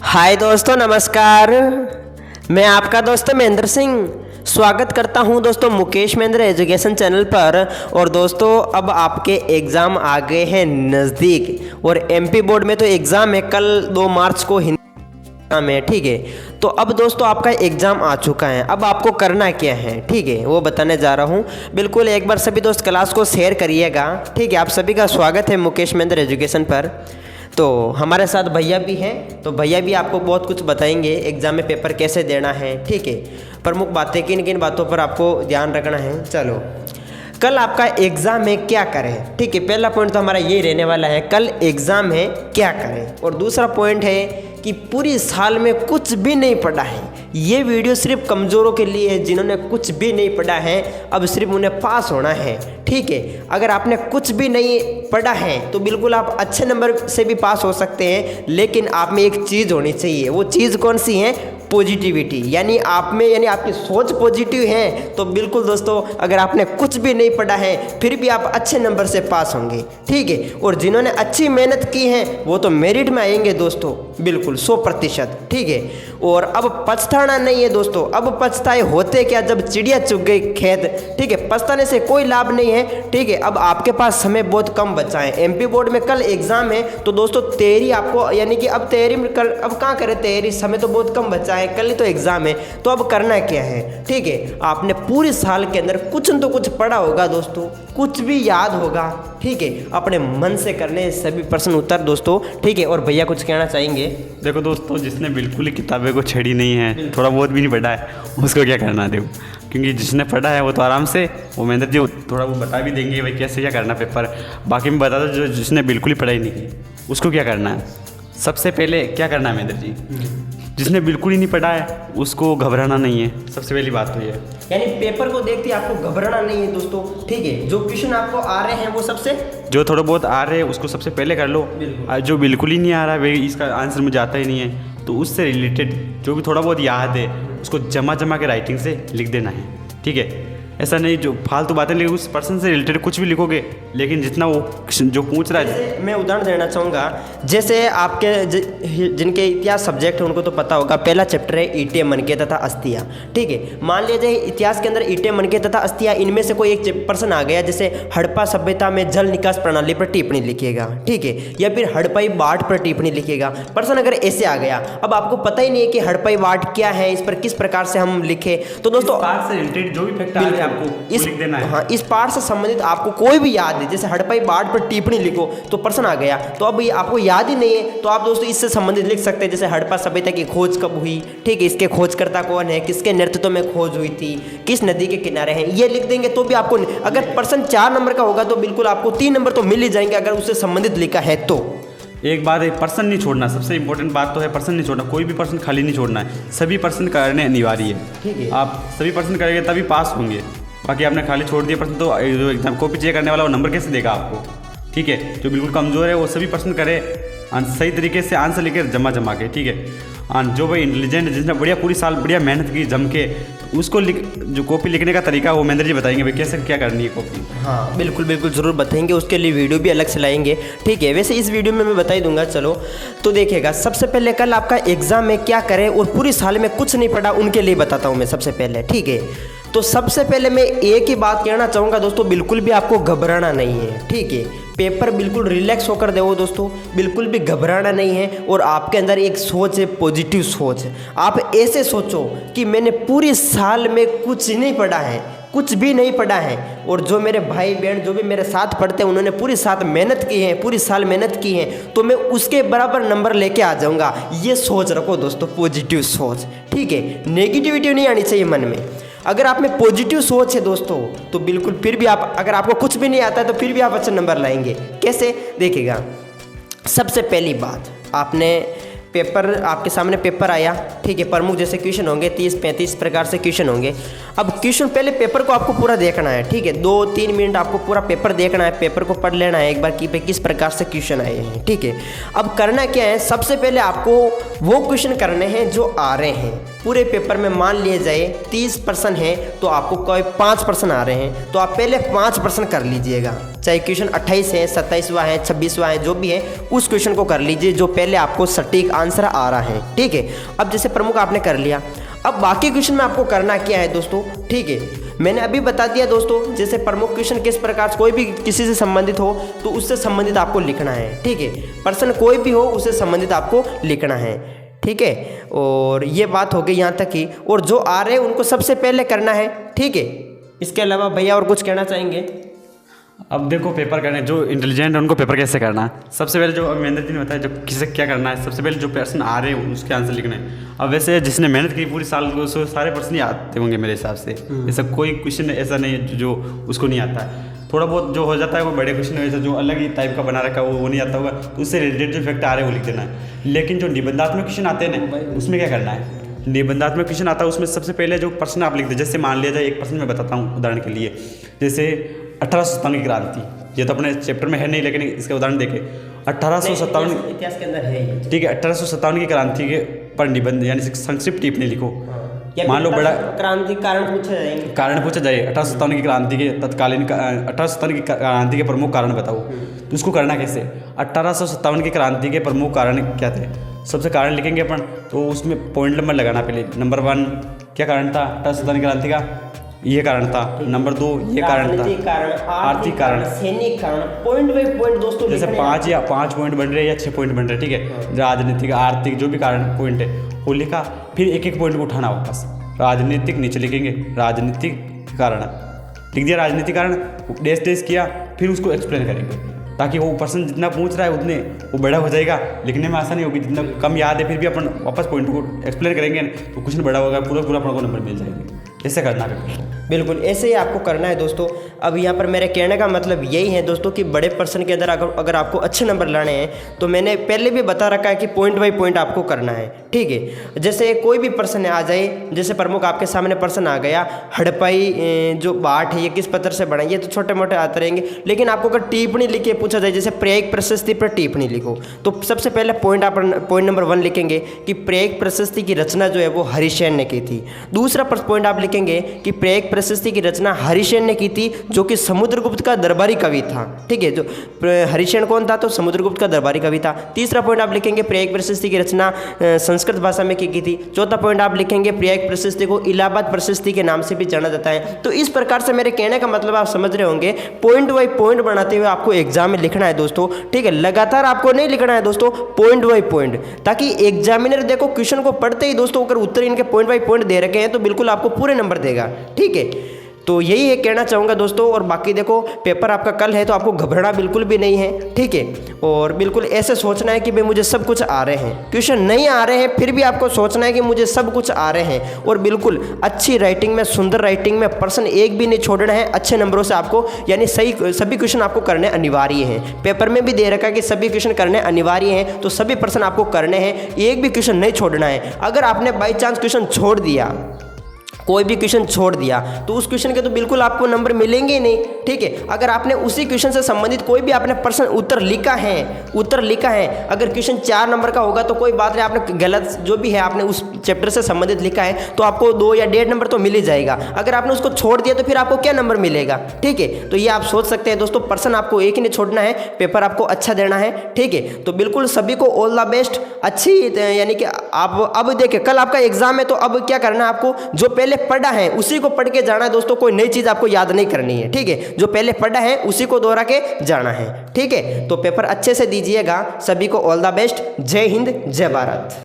हाय दोस्तों, नमस्कार। मैं आपका दोस्त महेंद्र सिंह स्वागत करता हूं दोस्तों मुकेश महेंद्र एजुकेशन चैनल पर। और दोस्तों अब आपके एग्ज़ाम आ गए हैं नज़दीक और एमपी बोर्ड में तो एग्ज़ाम है कल 2 मार्च को हिंदी में, ठीक है। तो अब दोस्तों आपका एग्ज़ाम आ चुका है, अब आपको करना क्या है, ठीक है, वो बताने जा रहा हूँ। बिल्कुल एक बार सभी दोस्त क्लास को शेयर करिएगा, ठीक है। आप सभी का स्वागत है मुकेश महेंद्र एजुकेशन पर। तो हमारे साथ भैया भी हैं, तो भैया भी आपको बहुत कुछ बताएंगे एग्ज़ाम में पेपर कैसे देना है, ठीक है। प्रमुख बातें किन किन बातों पर आपको ध्यान रखना है। चलो कल आपका एग्ज़ाम है, क्या करें, ठीक है। पहला पॉइंट तो हमारा ये रहने वाला है, कल एग्ज़ाम है क्या करें। और दूसरा पॉइंट है कि पूरी साल में कुछ भी नहीं पढ़ा है। ये वीडियो सिर्फ कमज़ोरों के लिए है, जिन्होंने कुछ भी नहीं पढ़ा है अब सिर्फ उन्हें पास होना है, ठीक है। अगर आपने कुछ भी नहीं पढ़ा है तो बिल्कुल आप अच्छे नंबर से भी पास हो सकते हैं, लेकिन आप में एक चीज़ होनी चाहिए। वो चीज़ कौन सी है? पॉजिटिविटी। यानी आप में, यानी आपकी सोच पॉजिटिव है तो बिल्कुल दोस्तों अगर आपने कुछ भी नहीं पढ़ा है फिर भी आप अच्छे नंबर से पास होंगे, ठीक है। और जिन्होंने अच्छी मेहनत की है वो तो मेरिट में आएंगे दोस्तों, बिल्कुल 100%, ठीक है। और अब पछताना नहीं है दोस्तों। अब पछताए होते क्या जब चिड़िया चुग गई खेत, ठीक है। पछताने से कोई लाभ नहीं है, ठीक है। अब आपके पास समय बहुत कम बचा है। एमपी बोर्ड में कल एग्जाम है तो दोस्तों तैयारी आपको, यानी कि अब तैयारी अब कहाँ करें तैयारी, समय तो बहुत कम बचा है, कल ही तो एग्जाम है। तो अब करना क्या है, ठीक है। आपने पूरे साल के अंदर कुछ न तो कुछ पढ़ा होगा दोस्तों, कुछ भी याद होगा, ठीक है। अपने मन से करने सभी प्रश्न उत्तर दोस्तों, ठीक है। और भैया कुछ कहना चाहेंगे? देखो दोस्तों, जिसने बिल्कुल ही किताबें को छेड़ी नहीं है, थोड़ा बहुत भी नहीं पढ़ा है, उसको क्या करना देखो। क्योंकि जिसने पढ़ा है वो तो आराम से, वो महेंद्र जी थोड़ा वो बता भी देंगे भाई कैसे क्या करना पेपर। बाकी मैं बता दूँ जो जिसने बिल्कुल ही पढ़ाई नहीं की उसको क्या करना है। सबसे पहले क्या करना है महेंद्र जी, जिसने बिल्कुल ही नहीं पढ़ा है उसको घबराना नहीं है, सबसे पहली बात तो ये है। यानी पेपर को देखते ही आपको घबराना नहीं है दोस्तों, ठीक है। जो क्वेश्चन आपको आ रहे हैं वो सबसे, जो थोड़ा बहुत आ रहे हैं उसको सबसे पहले कर लो। जो बिल्कुल ही नहीं आ रहा है भाई, इसका आंसर मुझे आता ही नहीं है, तो उससे रिलेटेड जो भी थोड़ा बहुत याद है उसको जमा के राइटिंग से लिख देना है, ठीक है। ऐसा नहीं जो फालतू बातें लिखे, उस पर्सन से रिलेटेड कुछ भी लिखोगे, लेकिन जितना वो जो पूछ रहा है। मैं उदाहरण देना चाहूँगा, जैसे आपके जिनके इतिहास सब्जेक्ट है उनको तो पता होगा, पहला चैप्टर है ईंटें मनके तथा अस्थियाँ, ठीक है। मान लीजिए इतिहास के अंदर ईंटें मनके तथा अस्थियाँ, इनमें से कोई एक पर्सन आ गया, जैसे हड़प्पा सभ्यता में जल निकास प्रणाली पर टिप्पणी लिखेगा, ठीक है, या फिर हड़प्पाई वाट पर टिप्पणी लिखेगा। पर्सन अगर ऐसे आ गया, अब आपको पता ही नहीं है कि हड़प्पाई वाट क्या है, इस पर किस प्रकार से हम लिखे, तो दोस्तों पार्ट से रिलेटेड जो भी फैक्ट आ रहे हैं आपको इस लिख देना है। हाँ, इस पार्ट से संबंधित आपको कोई भी याद है, जैसे हड़प्पाई वाट पर टिप्पणी लिखो तो पर्सन आ गया, तो अब ये आपको याद ही नहीं है, तो आप दोस्तों इससे संबंधित लिख सकते हैं, जैसे हड़प्पा सभ्यता की खोज कब हुई, ठीक है, इसके खोजकर्ता कौन है, किसके नेतृत्व में खोज हुई थी, किस नदी के किनारे हैं, ये लिख देंगे तो भी आपको, अगर पर्सन 4 नंबर का होगा तो बिल्कुल आपको 3 नंबर तो मिल ही जाएंगे अगर उससे संबंधित लिखा है तो। एक बात है, पर्सन नहीं छोड़ना, सबसे इंपॉर्टेंट बात तो है पर्सन नहीं छोड़ना। कोई भी पर्सन खाली नहीं छोड़ना है, सभी पर्सन करने अनिवार्य है, ठीक है। आप सभी पर्सन करेंगे तभी पास होंगे। बाकी आपने खाली छोड़ दिया पर्सन तो जो एग्जाम कॉपी चेक करने वाला वो नंबर कैसे देगा आपको, ठीक है। जो बिल्कुल कमज़ोर है वो सभी पर्सन करे सही तरीके से आंसर लिखे जमा के, ठीक है। जो भाई इंटेलिजेंट, जिसने बढ़िया पूरी साल बढ़िया मेहनत की जम के, उसको जो कॉपी लिखने का तरीका वो महेंद्र जी बताएंगे भाई कैसे क्या करनी है कॉपी। हाँ बिल्कुल बिल्कुल ज़रूर बताएंगे, उसके लिए वीडियो भी अलग से लाएंगे, ठीक है। वैसे इस वीडियो में मैं बता ही दूंगा। चलो तो देखिएगा, सबसे पहले कल आपका एग्ज़ाम में क्या करें और पूरी साल में कुछ नहीं पढ़ा उनके लिए बताता हूँ मैं सबसे पहले, ठीक है। तो सबसे पहले मैं एक ही बात कहना चाहूँगा दोस्तों, बिल्कुल भी आपको घबराना नहीं है, ठीक है। पेपर बिल्कुल रिलैक्स होकर दो दोस्तों, बिल्कुल भी घबराना नहीं है। और आपके अंदर एक सोच है, पॉजिटिव सोच है। आप ऐसे सोचो कि मैंने पूरी साल में कुछ नहीं पढ़ा है, कुछ भी नहीं पढ़ा है, और जो मेरे भाई बहन जो भी मेरे साथ पढ़ते हैं उन्होंने पूरी साथ मेहनत की है, पूरी साल मेहनत की है, तो मैं उसके बराबर नंबर लेके आ जाऊँगा। ये सोच रखो दोस्तों, पॉजिटिव सोच, ठीक है। नेगेटिविटी नहीं आनी चाहिए मन में। अगर आप में पॉजिटिव सोच है दोस्तों तो बिल्कुल फिर भी आप, अगर आपको कुछ भी नहीं आता है तो फिर भी आप अच्छे नंबर लाएंगे। कैसे? देखिएगा, सबसे पहली बात, आपने पेपर, आपके सामने पेपर आया, ठीक है। प्रमुख जैसे क्वेश्चन होंगे 30-35 प्रकार से क्वेश्चन होंगे। अब क्वेश्चन, पहले पेपर को आपको पूरा देखना है, ठीक है। 2-3 मिनट आपको पूरा पेपर देखना है, पेपर को पढ़ लेना है एक बार कि पे किस प्रकार से क्वेश्चन आए हैं, ठीक है। अब करना क्या है, सबसे पहले आपको वो क्वेश्चन करने हैं जो आ रहे हैं। पूरे पेपर में मान लिए जाए 30% है तो आपको कोई 5% आ रहे हैं, तो आप पहले 5% कर लीजिएगा। चाहे क्वेश्चन 28 है, 27वां है, 26वां है, जो भी है उस क्वेश्चन को कर लीजिए जो पहले आपको सटीक आंसर आ रहा है। ठीक है, अब जैसे प्रमुख आपने कर लिया, अब बाकी क्वेश्चन में आपको करना क्या है दोस्तों। ठीक है, मैंने अभी बता दिया दोस्तों, जैसे प्रमुख क्वेश्चन किस प्रकार से कोई भी किसी से संबंधित हो तो उससे संबंधित आपको लिखना है। ठीक है, प्रश्न कोई भी हो उससे संबंधित आपको लिखना है। ठीक है, और ये बात हो गई यहाँ तक की, और जो आ रहे हैं उनको सबसे पहले करना है। ठीक है, इसके अलावा भैया और कुछ कहना चाहेंगे? अब देखो पेपर करने जो इंटेलिजेंट है उनको पेपर कैसे करना है, सबसे पहले जो महेंद्र जी ने बताया जो किसे क्या करना है, सबसे पहले जो प्रश्न आ रहे हैं उसके आंसर लिखने हैं। अब वैसे जिसने मेहनत की पूरी साल को उसको सारे प्रश्न ही आते होंगे मेरे हिसाब से, ऐसा कोई क्वेश्चन ऐसा नहीं है जो उसको नहीं आता है। थोड़ा बहुत जो हो जाता है वो बड़े क्वेश्चन वैसे जो अलग ही टाइप का बना रखा है वो नहीं आता होगा, तो उससे रिलेटेड जो फैक्ट आ रहे हैं वो लिख देना है। लेकिन जो निबंधात्मक क्वेश्चन आते हैं ना उसमें क्या करना है, निबंधात्मक क्वेश्चन आता है उसमें सबसे पहले जो प्रश्न आप लिख दे, जैसे मान लिया जाए एक प्रश्न मैं बताता हूँ उदाहरण के लिए, जैसे 1857 की क्रांति, ये तो अपने चैप्टर में है नहीं लेकिन इसका उदाहरण देखें 1857 इतिहास के अंदर है ये। ठीक है, 1857 की क्रांति के पर निबंध यानी संक्षिप्त टिप्पणी लिखो। मान लो बड़ा क्रांति कारण पूछा जाए 1857 की क्रांति के तत्कालीन 1857 की क्रांति के प्रमुख कारण बताओ, तो उसको करना कैसे, 1857 की क्रांति के प्रमुख कारण क्या थे, सबसे कारण लिखेंगे अपन, तो उसमें पॉइंट नंबर लगाना पहले। नंबर 1 क्या कारण था 1857 की क्रांति का, ये कारण था। नंबर 2 ये कारण था, आर्थिक कारण, सैनिक कारण, पॉइंट बाय पॉइंट दोस्तों जैसे 5 पॉइंट बन रहे हैं या 6 पॉइंट बन रहे हैं। ठीक है, राजनीतिक आर्थिक जो भी कारण पॉइंट है वो लिखा, फिर एक एक पॉइंट को उठाना वापस। राजनीतिक नीचे लिखेंगे राजनीतिक कारण, लिख दिया राजनीतिक कारण, डैश डैश किया, फिर उसको एक्सप्लेन करेंगे ताकि वो पर्सन जितना पूछ रहा है उतने वो बड़ा हो जाएगा, लिखने में आसानी होगी। जितना कम याद है फिर भी अपन वापस पॉइंट को एक्सप्लेन करेंगे तो क्वेश्चन बड़ा होगा, पूरा अपन को नंबर मिल जाएंगे। ऐसे करना है बिल्कुल, ऐसे ही आपको करना है दोस्तों। अब यहाँ पर मेरे कहने का मतलब यही है दोस्तों कि बड़े पर्सन के अंदर अगर आपको अच्छे नंबर लाने हैं तो मैंने पहले भी बता रखा है कि पॉइंट बाय पॉइंट आपको करना है। ठीक है, जैसे कोई भी पर्सन आ जाए, जैसे प्रमुख आपके सामने पर्सन आ गया, हड़प्पई जो बाट है ये किस पत्थर से बना, ये तो छोटे मोटे आते रहेंगे, लेकिन आपको अगर टिप्पणी लिख के पूछा जाए जैसे प्रेयक प्रशस्ति पर टिप्पणी लिखो, तो सबसे पहले पॉइंट नंबर 1 लिखेंगे कि प्रेयक प्रशस्ति की रचना जो है वो हरिसेन ने की थी। दूसरा पॉइंट आप लिखेंगे कि प्रेयक प्रशस्ति की रचना हरिसेन ने की थी जो कि समुद्रगुप्त का दरबारी कवि था। ठीक है, जो हरिसेन कौन था, तो समुद्रगुप्त का दरबारी कवि था। तीसरा पॉइंट आप लिखेंगे प्रेयक प्रशस्ति की रचना संस्कृत भाषा में की थी। चौथा पॉइंट आप लिखेंगे प्रेयक प्रशस्ति को इलाहाबाद प्रशस्ति के नाम से भी जाना जाता है। तो इस प्रकार से मेरे कहने का मतलब आप समझ रहे होंगे, पॉइंट बाय पॉइंट बनाते हुए आपको एग्जाम में लिखना है दोस्तों। ठीक है, लगातार आपको नहीं लिखना है दोस्तों, पॉइंट बाय पॉइंट, ताकि एग्जामिनर देखो क्वेश्चन को पढ़ते ही दोस्तों अगर उत्तर इनके पॉइंट बाय पॉइंट दे रखे हैं तो बिल्कुल आपको पूरे नंबर देगा। ठीक है, तो यही है कहना चाहूँगा दोस्तों। और बाकी देखो पेपर आपका कल है तो आपको घबराना बिल्कुल भी नहीं है। ठीक है, और बिल्कुल ऐसे सोचना है कि भाई मुझे सब कुछ आ रहे हैं, क्वेश्चन नहीं आ रहे हैं फिर भी आपको सोचना है कि मुझे सब कुछ आ रहे हैं, और बिल्कुल अच्छी राइटिंग में, सुंदर राइटिंग में प्रश्न एक भी नहीं छोड़ना है। अच्छे नंबरों से आपको यानी सभी क्वेश्चन आपको करने अनिवार्य हैं। पेपर में भी दे रखा है कि सभी क्वेश्चन करने अनिवार्य हैं, तो सभी प्रश्न आपको करने हैं, एक भी क्वेश्चन नहीं छोड़ना है। अगर आपने बाई चांस क्वेश्चन छोड़ दिया, कोई भी क्वेश्चन छोड़ दिया तो उस क्वेश्चन के तो बिल्कुल आपको नंबर मिलेंगे ही नहीं। ठीक है, अगर आपने उसी क्वेश्चन से संबंधित कोई भी आपने प्रश्न उत्तर लिखा है, अगर क्वेश्चन 4 नंबर का होगा तो कोई बात नहीं, आपने गलत जो भी है आपने उस चैप्टर से संबंधित लिखा है तो आपको 2 या 1.5 नंबर तो मिल ही जाएगा। अगर आपने उसको छोड़ दिया तो फिर आपको क्या नंबर मिलेगा। ठीक है, तो ये आप सोच सकते हैं दोस्तों, प्रश्न आपको एक ही नहीं छोड़ना है, पेपर आपको अच्छा देना है। ठीक है, तो बिल्कुल सभी को ऑल द बेस्ट। अच्छी यानी कि आप अब देखिए कल आपका एग्जाम है तो अब क्या करना है, आपको जो पहले पढ़ा है उसी को पढ़ के जाना है दोस्तों, कोई नई चीज आपको याद नहीं करनी है। ठीक है, जो पहले पढ़ा है उसी को दोहरा के जाना है। ठीक है, तो पेपर अच्छे से दीजिएगा। सभी को ऑल द बेस्ट। जय हिंद, जय भारत।